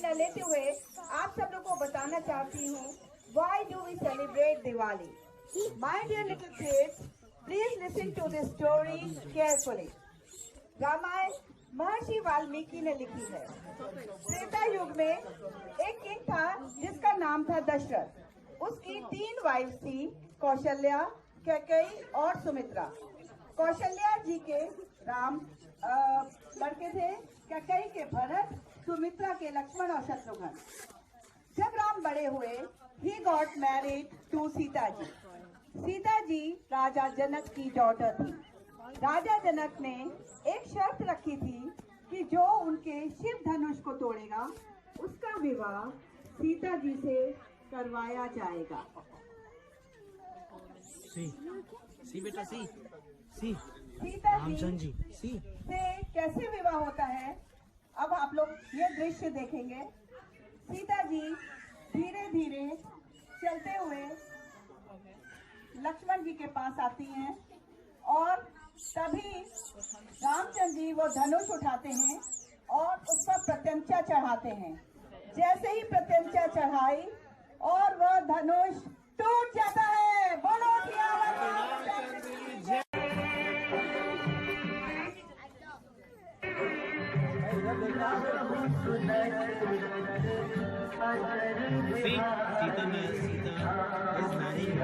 न लेते हुए आप सब लोग को बताना चाहती हूँ Why do we celebrate Diwali? My dear little kids, please listen to this story carefully. Ramayan महर्षि वाल्मीकि ने लिखी है। त्रेता युग में एक किंग था जिसका नाम था दशरथ। उसकी 3 वाइफ थी, कौशल्या, कैकेयी और सुमित्रा। कौशल्या जी के राम लड़के थे, कैकेयी के भरत, सुमित्रा के लक्ष्मण और शत्रुघ्न। जब राम बड़े हुए, he got married to Sita ji. Sita ji राजा जनक की डॉटर थी। राजा जनक ने एक शर्त रखी थी कि जो उनके शिव धनुष को तोड़ेगा उसका विवाह सीता जी से करवाया जाएगा। सी बेटा सी सीता जी से कैसे विवाह होता है, अब आप लोग ये दृश्य देखेंगे। सीता जी धीरे धीरे चलते हुए लक्ष्मण जी के पास आती हैं और तभी रामचंद्र जी वो धनुष उठाते हैं और उस पर प्रत्यंचा चढ़ाते हैं। जैसे ही प्रत्यंचा चढ़ाई और वह धनुष टूट जाता है। बोलो रामचंद्र की जय। सीता is marrying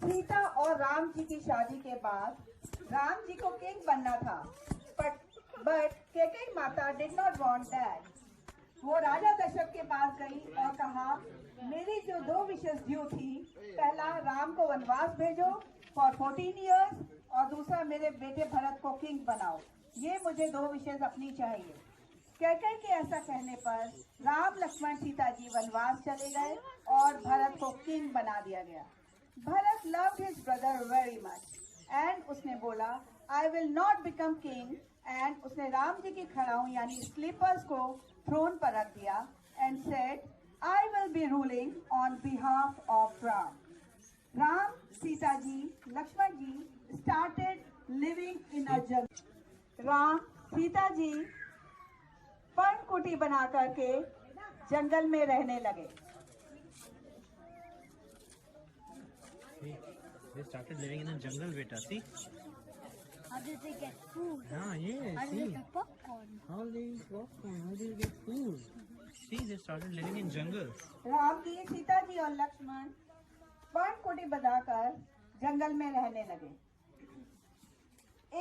सीता और राम जी की शादी के बाद राम जी को किंग बनना था, बट कैकेयी माता डिड नॉट वांट दैट। वो राजा दशरथ के पास गई और कहा, मेरी जो 2 विशेष ड्यू थी, पहला राम को वनवास भेजो फॉर 14 इयर्स और दूसरा मेरे बेटे भरत को किंग बनाओ। ये मुझे 2 विशेष अपनी चाहिए। कैकेयी के ऐसा कहने पर राम लक्ष्मण सीता जी वनवास चले गए और भरत को किंग बना दिया गया। Bharat loved his brother very much and उसने बोला I will not become king and उसने राम जी की खड़ाऊ यानी स्लीपर्स को थ्रोन पर रख दिया and said I will be ruling on behalf of Ram. Ram, Sita ji, Lakshman ji started living in a jungle. Ram, Sita ji पर्णकुटी बना करके जंगल में रहने लगे। They started living in a jungle, beta. See? How did they get food? Yeah, yeah. How did See? they get popcorn? How they eat popcorn? How do you get food? See, they started living in jungle. Ram ji, Sita ji और लक्ष्मण पर्णकुटी बनाकर जंगल में रहने लगे।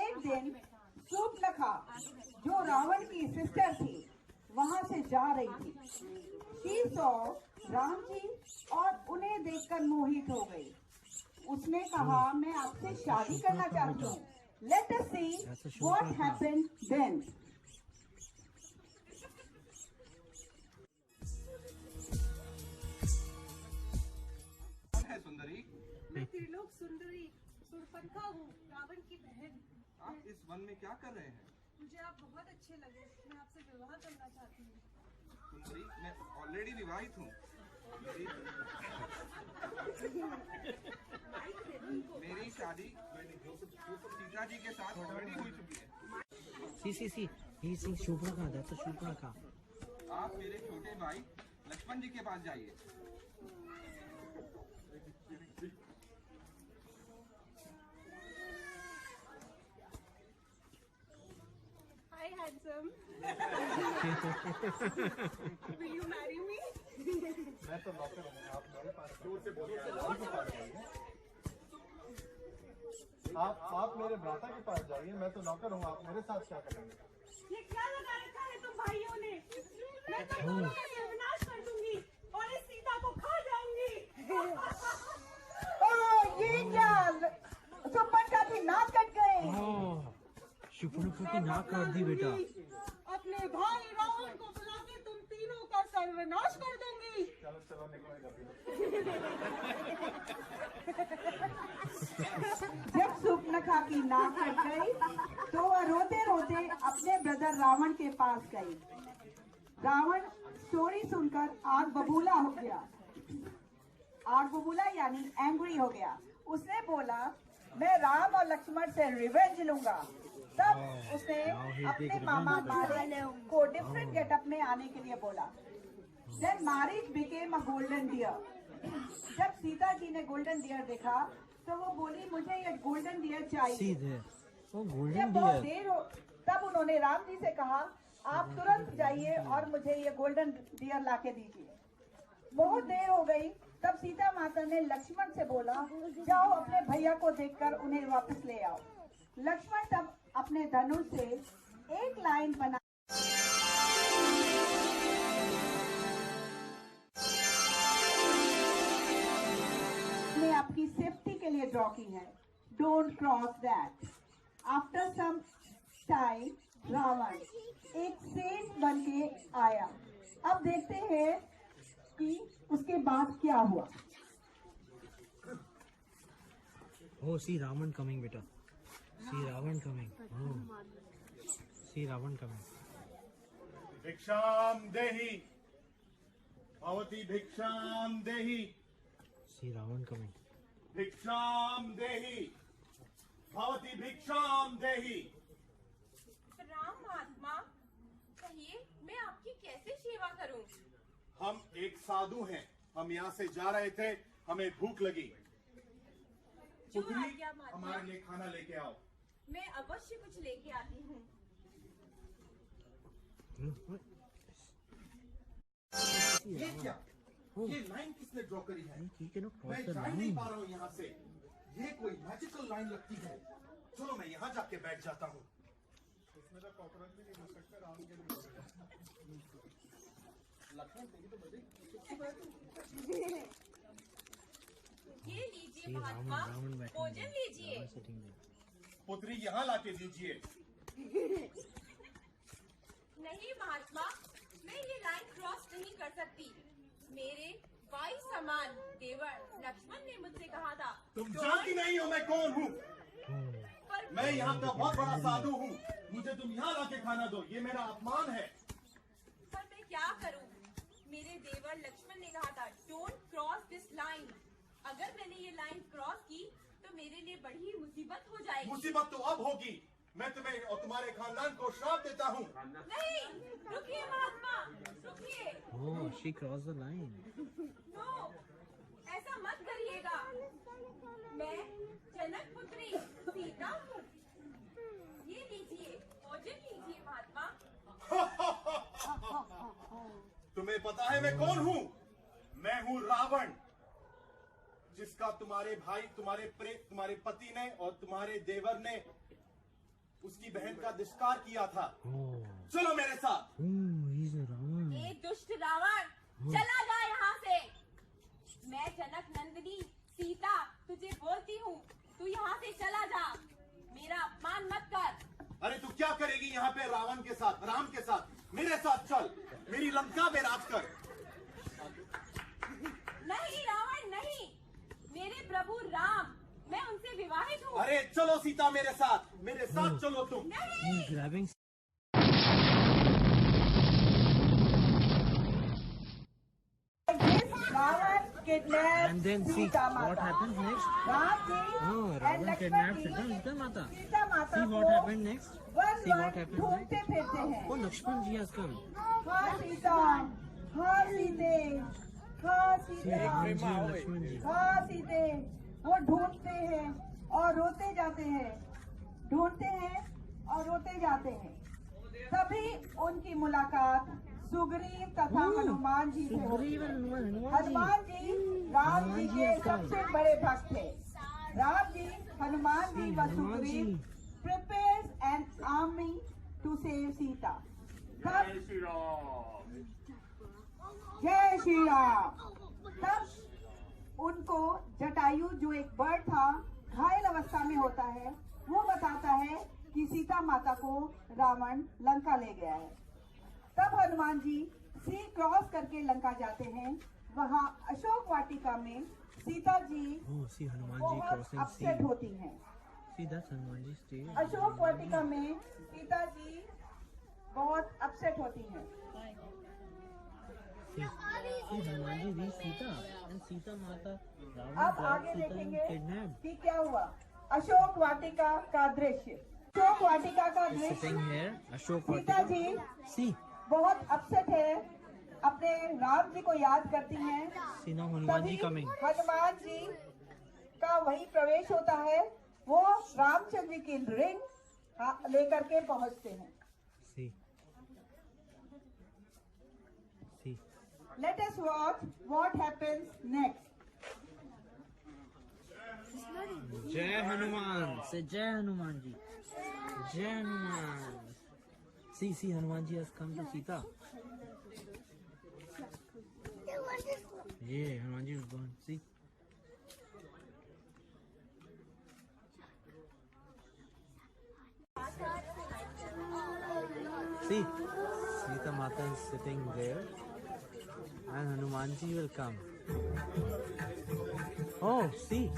एक दिन सूर्पनखा जो रावण की sister थी वहां से जा रही थी। शी सॉ राम जी और उन्हें देखकर मोहित हो गई। उसने कहा, मैं आपसे शादी करना चाहती हूँ। Let us see what happened then. है सुंदरी? मैं त्रिलोक सुंदरी सूर्पनखा हूँ, रावण की बहन। आप इस वन में क्या कर रहे हैं? मुझे आप बहुत अच्छे लगे, मैं आपसे विवाह करना चाहती हूँ। सुंदरी, मैं ऑलरेडी विवाहित हूँ। मेरी शादी सीता जी के साथ ऑलरेडी हो चुकी है। See. He's seeing Shubhraka. That's a Shubhraka. आप मेरे छोटे भाई लक्ष्मण जी के पास जाइए। Hi handsome. Will you marry me? मैं तो नौकर हूँ, आप मेरे पास जोर से बोलिए। आप मेरे भ्राता के पास जाइए, मैं तो नौकर हूँ, आप मेरे साथ क्या करेंगे? ये क्या लगा रखा है तुम भाइयों ने? मैं तो दोनों का सर्वनाश कर दूंगी और इस सीता को खा जाऊंगी। ये क्या, सूर्पनखा की नाक कट गई। शूर्पनखा की नाक काट दी बेटा। अपने भाई रावण को बुला के तुम तीनों का सर्वनाश कर दूंगी। चलो निकलो इधर। जब सुपर्णखा की नाक कट गई तो वह रोते रोते अपने ब्रदर रावण के पास गई। रावण स्टोरी सुनकर आग बबूला हो गया। आग बबूला यानी एंग्री हो गया। उसने बोला, मैं राम और लक्ष्मण से रिवेंज लूंगा। तब उसने अपने मामा मारीच को डिफरेंट गेटअप में आने के लिए बोला। Then Marriage became a golden deer. जब सीता जी ने गोल्डन डियर देखा तो वो बोली, मुझे ये गोल्डन डियर चाहिए। जब बहुत देर हो तब उन्होंने राम जी से कहा, आप तुरंत जाइए और मुझे ये गोल्डन डियर लाके दीजिए। बहुत देर हो गई तब सीता माता ने लक्ष्मण से बोला, जाओ अपने भैया को देखकर उन्हें वापस ले आओ। लक्ष्मण तब अपने धनुष से एक लाइन बना ने आपकी सेफ्टी के लिए ड्रॉ की है। Don't cross that. After some time Ravan एक सेंट बन के आया। अब देखते हैं कि उसके बाद क्या हुआ। Oh, see Ravan coming, beta. See Ravan coming. Oh, see Ravan coming. भिक्षाम देहि भवती भिक्षाम देहि See Ravan coming. भिक्षाम देहि भवती भिक्षाम देहि। राम महात्मा, कहिए मैं आपकी कैसे सेवा करूं? हम एक साधु हैं, हम यहाँ से जा रहे थे, हमें भूख लगी। जो पुत्री, आज्ञा महात्मा। हमारे लिए खाना लेके आओ। मैं अवश्य कुछ लेके आती हूँ। ये क्या? ये लाइन किसने ड्रॉ करी है? He cannot cross मैं the जा ही नहीं line. पा रहा हूँ यहाँ से। ये कोई मैजिकल लाइन लगती है। चलो मैं यहाँ जाके बैठ जाता हूँ। इसमें तो कॉकरोच भी नहीं हो सकता, राम के लिए हो जाएगा। लक्ष्मण तेरी तो बड़ी ये लीजिए See महात्मा, Ravan बैठे भोजन लीजिए। Ravan sitting there. पुत्री यहाँ लाके दीजिए। नहीं महात्मा, मैं ये लाइन क्रॉस नहीं कर सकती। मेरे भाई समान देवर लक्ष्मण ने मुझसे कहा था। तुम जानती नहीं हो मैं कौन हूँ। पर मैं यहाँ का बहुत बड़ा साधु हूँ। मुझे तुम यहाँ लाके खाना दो, ये मेरा अपमान है। मैं क्या करूं? मेरे देवर लक्ष्मण ने कहा था, डोंट क्रॉस दिस लाइन। अगर मैंने ये लाइन क्रॉस की तो मेरे लिए बड़ी मुसीबत हो जाएगी। मुसीबत तो अब होगी। मैं तुम्हें और तुम्हारे खानदान को श्राप देता हूँ। नहीं, रुकिए महात्मा, रुकिए। Oh, she crossed the line. No, ऐसा मत करिएगा। मैं जनक पुत्री सीता हूँ। ये लीजिए, भोजन लीजिए महात्मा। तुम्हें पता है मैं कौन हूँ? मैं हूँ रावण, जिसका तुम्हारे भाई, तुम्हारे पति ने और तुम्हारे देवर ने उसकी बहन का दुष्कार किया था। Oh, चलो मेरे साथ। he's a Ravan. ए दुष्ट रावण, चला जा यहाँ से। मैं जनक नंदिनी सीता तुझे बोलती हूँ, तू यहाँ से चला जा। मेरा अपमान मत कर। अरे तू क्या करेगी यहाँ पे रावण के साथ, राम के साथ? मेरे साथ चल, मेरी लंका में राज कर। नहीं रावण नहीं, मेरे प्रभु राम, मैं उनसे विवाहित हूँ। अरे चलो सीता मेरे साथ चलो तुम। नहीं, He's grabbing. Ravan kidnap And then see Sita what Mata. happens next. Ram ji Oh, and Ravan Lakshman kidnaps ji Sita Mata. Sita Mata See को what happened next. वन See what वन happened ढूंढते फिरते हैं। Oh, Lakshman ji has come. हाँ सीता, हाँ सीते, हाँ सीते, Lakshman ji and Lakshman ji. हाँ सीते। वो ढूंढते हैं और रोते जाते हैं, ढूंढते हैं और रोते जाते हैं। तभी उनकी मुलाकात सुग्रीव तथा हनुमान जी से होती Sugriv है। and Hanuman ji. Hanuman ji Ram ji के सबसे बड़े भक्त थे। राम जी, हनुमान जी व Sugriva prepares an army to save Sita. तब जय श्री राम। तब उनको जटायु, जो एक बर्ड था, घायल अवस्था में होता है, वो बताता है कि सीता माता को रावण लंका ले गया है। तब हनुमान जी सी क्रॉस करके लंका जाते हैं। वहां अशोक वाटिका में Sita ji Oh, see Hanuman ji बहुत crossing sea. अपसेट होती हैं। See that's Hanuman ji stay. Ashok Vatika में सीता जी बहुत अपसेट होती हैं। See Hanuman ji reached Sita and Sita Mata Ravan अब grabbed आगे Sita and देखेंगे kidnapped. कि क्या हुआ। अशोक वाटिका का दृश्य, अशोक वाटिका का He's दृश्य। sitting here. Ashok Sita Vatika. जी See, बहुत अपसेट है, अपने राम जी को याद करती हैं। see now Hanuman तभी ji coming. हनुमान जी का वही प्रवेश होता है, वो रामचंद्र जी की रिंग लेकर के पहुंचते हैं। See. See. Let us watch what happens next. Jai Hanuman. Say Jai Hanuman ji. Jai Hanuman. See Hanuman ji has come to Sita. Yeah, Hanuman ji is gone. See. See, Sita Mata is sitting there and Hanuman ji will come. Oh, see,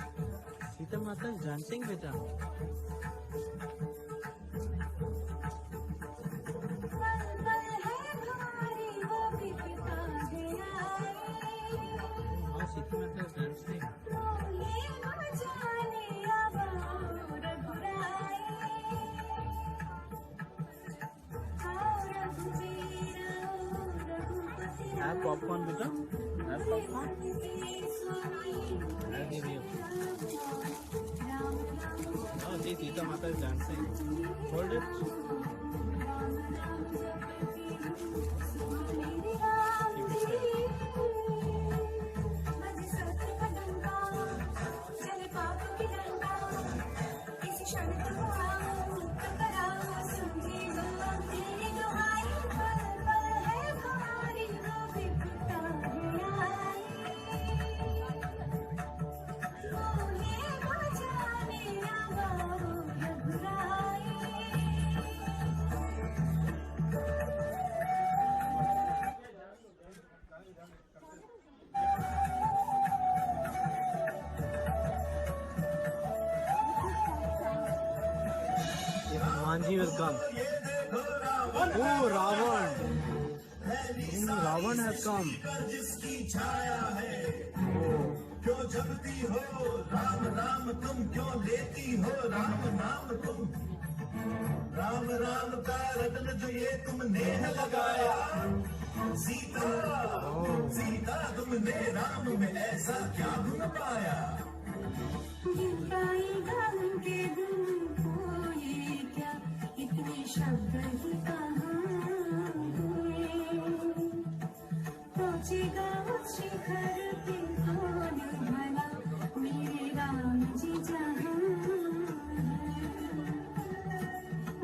Sita Mata is dancing with him. Oh, Sita Mata is dancing. Have popcorn, beta. Have popcorn. I'll give you. Oh, see, Sita Mata is dancing. Hold it. Keep it there. Hanuman ji will come. Oh, Ravan! Oh, Ravan has come. क्यों जगती हो राम राम तुम, क्यों लेती हो राम नाम तुम। राम राम का रटन जो ये तुमने है लगाया। सीता सीता तुमने राम में ऐसा क्या गुण पाया। इतने शब्द ही कहाँ पहुँचेगा उस शिखर पे कौन भला मेरे राम जी जहाँ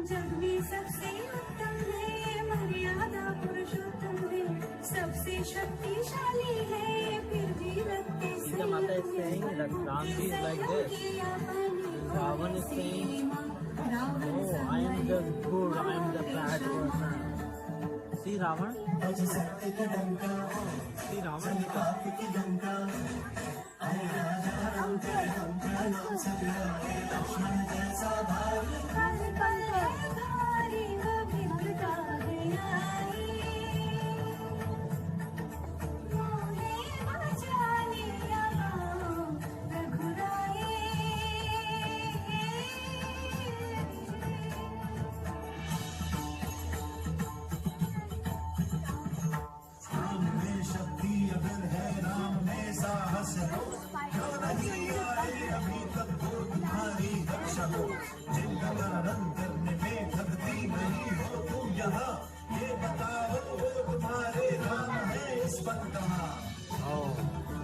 जग में सबसे उत्तम है, मर्यादा पुरुषोत्तम है, सबसे शक्तिशाली है, फिर भी रखते Sita Mata is saying that Ramji is like this. Ravan is saying, oh, I am the good, I am the bad person. See Ravan? See Ravan? पल पल है भारी वो बिगड़ता गया मोहे बचाने आओ रघुराए राम में शक्ति अगर है, राम में साहस हो, क्यों नहीं आए अभी तक वो तुम्हारी रक्षा हो। जिनका रन करने में थकती नहीं हो तुम यहाँ, ये बताओ वो तुम्हारे राम है इस पद कहाँ। Oh,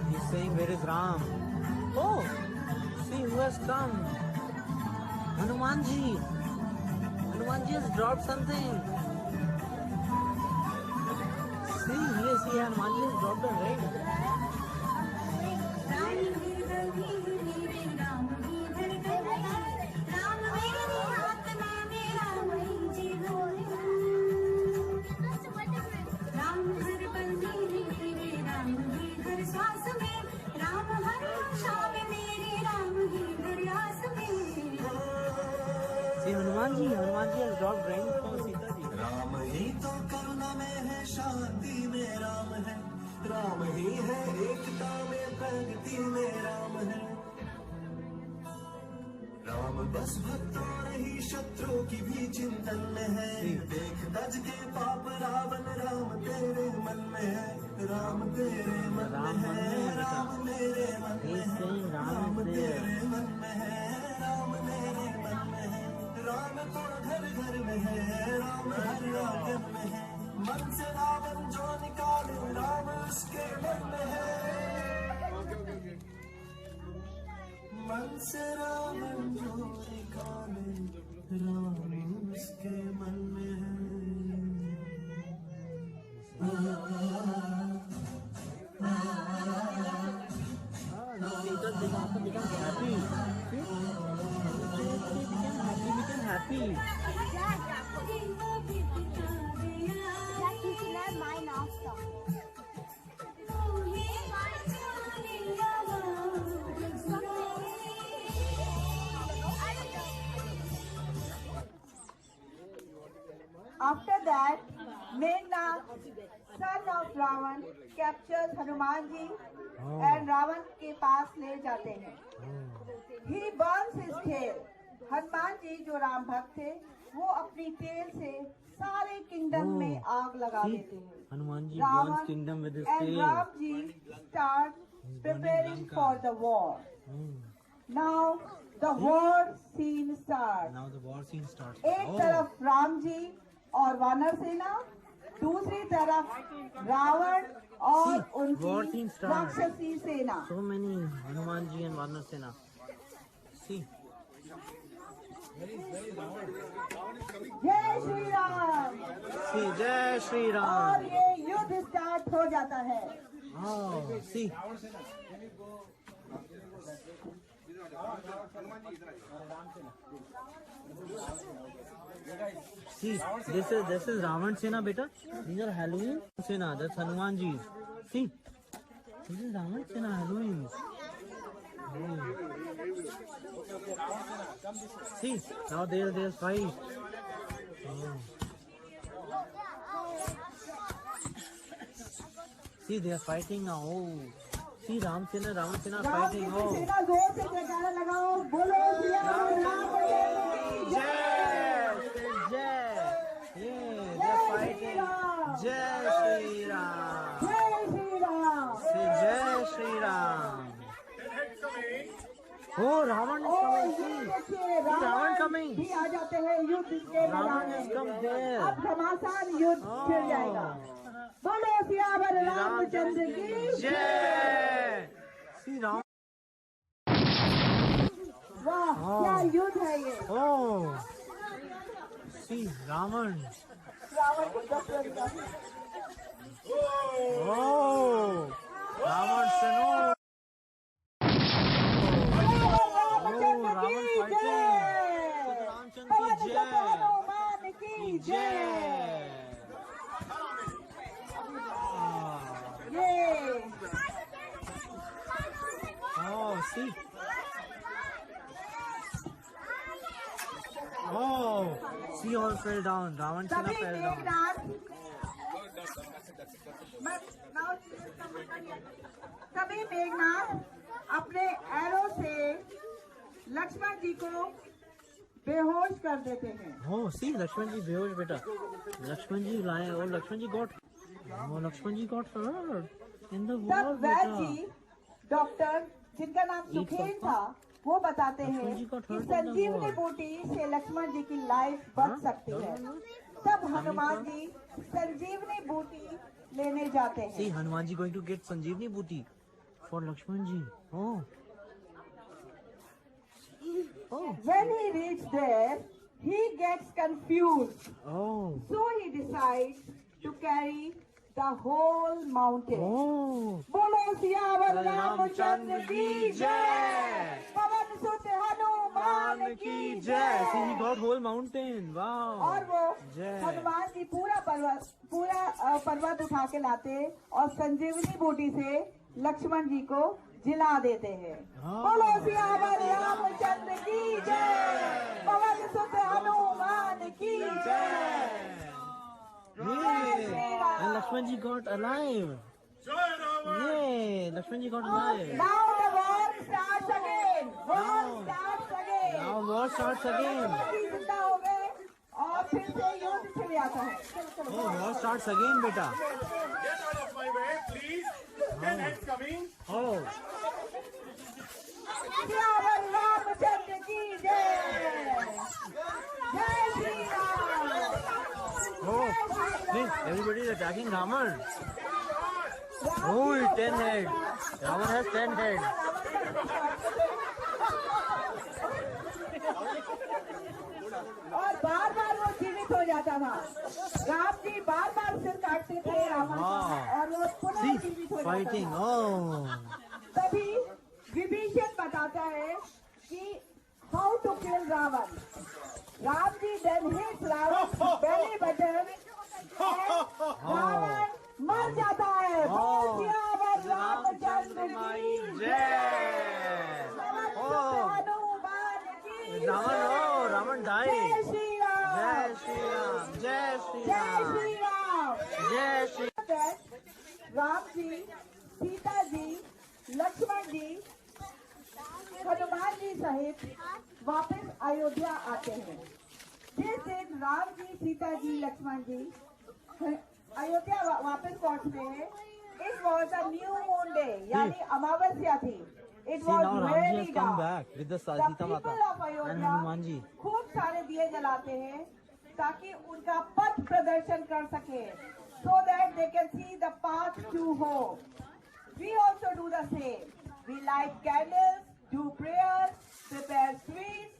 he's saying, where is Ram? Oh, see who has come. Hanumanji. Hanumanji has dropped something. See, yes, Hanumanji has dropped a ring. Ram मेरी आत्मा में राम ही जीवन राम हर पल में राम ही हर श्वास में राम हर Hanuman ji has dropped rain for Sita ji. Ram ही तो करुणा में है, शांति में राम है, राम ही है एकता में, प्रगति में राम है। राम बस भक्तों नहीं शत्रु की भी चिंतन में है, देख तज के पाप रावण, राम तेरे मन में है, राम तेरे मन में है, राम मेरे मन में है, राम तेरे मन में है, राम मेरे मन में है, राम तो घर घर में है, राम हर आंगन में है, मन से रावण जो निकाले, राम उसके मन में है, मन से रावण जो निकाले, राम उसके मन में है। Sita became happy. She became happy. After that, Meghnad, son of Ravan, captures Hanuman ji and Ravan के पास ले जाते हैं. He burns his tail. Hanuman ji जो राम भक्त थे, वो अपनी टेल से सारे किंगडम में आग लगा देते हैं. Hanuman ji burns kingdom with his and tail. Ram ji start preparing for the war. Now the war scene starts. Now the war scene starts. एक तरफ राम जी और वानर सेना, दूसरी तरफ रावण और war उनकी scene starts. राक्षसी सेना. So many Hanuman ji and Vanar Sena. See. जय Shri Ram. See, Jai Shri और Ram. ये युद्ध स्टार्ट हो जाता है. Oh, see. See, this is Ravan Sena, beta. These are Halloween Sena. That's Hanuman ji. See, this is Ravan Sena Halloween. See, now there's fight. See, they are fighting now. Oh, see, Ram Sena Ram ji fighting. की Oh. सेना जोर से जयकारा लगाओ. बोलो श्री राम की जय. Jai! Yeah, they're fighting. Jai Shri Ram. जय Shri Ram. Say Jai Shri Ram. Oh, Ravan is coming. See, देखिए Ravan रावण coming. भी आ जाते हैं युद्ध के मैदान Ravan has come में. there. अब घमासान युद्ध छिड़ जाएगा. बोलो सियावर रामचंद्र की Jai! See, Ram. वाह, क्या युद्ध है ये. Oh, see, Ravan. रावण को दशरथ का. Oh, Ravan Sena. Ramchandra Ravan की fighting. जय. Ramchandra पवन की सुत जय. हनुमान की जय. Jai. ये Oh, see. Oh, see, all fell down. Ravan Sena सभी fell down. मेघनाथ सभी मेघनाथ अपने एरो से लक्ष्मण जी को बेहोश कर देते हैं. Oh, see, Lakshman ji behosh, beta. Lakshman ji lying. Oh, Lakshman ji got. Oh, Lakshman ji got hurt in the war, तब वैद्य beta. जी डॉक्टर जिनका नाम सुखेन था, वो बताते हैं लक्ष्मण जी को कि hurt संजीवनी हुआ। बूटी से लक्ष्मण जी की लाइफ बच सकती है. तब हनुमान जी संजीवनी बूटी लेने जाते See, हैं. Hanuman ji going to get Sanjeevani booty for Lakshman ji. Oh. Oh. When he reached there, he gets confused. Oh. So he decides to carry the whole mountain. Oh. बोलो सियावर रामचंद्र रामचंद्र की की जय. जय. पवन सुत हनुमान की जय. See, he got whole mountain. Wow. और वो जय. हनुमान जी पूरा पर्वत उठा के लाते और संजीवनी बूटी से लक्ष्मण जी को जिला देते हैं. हाँ. बोलो सियावर रामचंद्र की जय. पवन सुत हनुमान ji got alive. जय Ravan Yay! Lakshman ji got alive. Now the war starts again. War Now- starts again. Now war starts again. सभी जिंदा हो गए और फिर से युद्ध छिड़ जाता है। चलो चलो। Oh, war starts again, beta. get out of my way please 10 heads coming Oh, Siyavar Ramchandra की जय। जय Shri Ram. oh. See, everybody is attacking Raman. Oh, 10 head. Raman has 10 head. और बार बार वो जीवित हो जाता था। राम जी बार बार सिर काटते थे रावण का हाँ। और वो पुनः See, जीवित हो fighting. जाता था। Oh. तभी विभीषण बताता है कि how to kill Ravan. Ram ji then hit Ravan belly button Ravan मर जाता है। बोल सियावर रामचंद्र की Jai. Oh, हनुमान की Raman, oh, Raman जय died. Shri Ram. Jai Shri Ram. Jai Shri जय Ram. Shri Ram. Jai Shri. Ram ji, Sita ji, Lakshman जी, हनुमान जी सहित वापस अयोध्या आते हैं। जिस दिन राम जी, सीता जी, लक्ष्मण जी अयोध्या वापस पहुंचते हैं, it was a new moon day, यानी अमावस्या थी। It See, was now Ram ji has very come back with the Sita Mata people of and Ayodhya Hanuman ji. खूब सारे दिए जलाते हैं ताकि उनका पथ प्रदर्शन कर सके, so that they can see the path to hope. We also do the same. We light candles, do prayers, prepare sweets,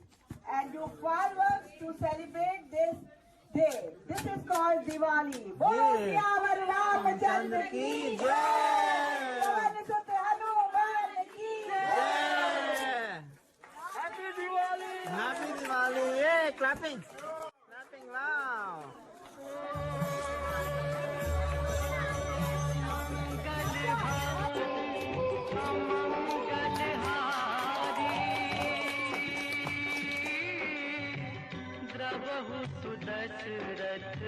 and do fireworks to celebrate this day. This is called Diwali. बोलो Yeah. Siyavar Ramchandra की जय। पवन सुत हनुमान की Jai. Happy Diwali. Yay, clapping. Clapping loud. द्रवहु सुदशरथ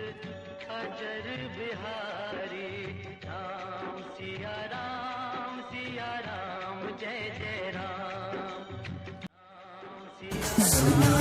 अजर बिहारी राम सिया राम जय जय राम राम सिया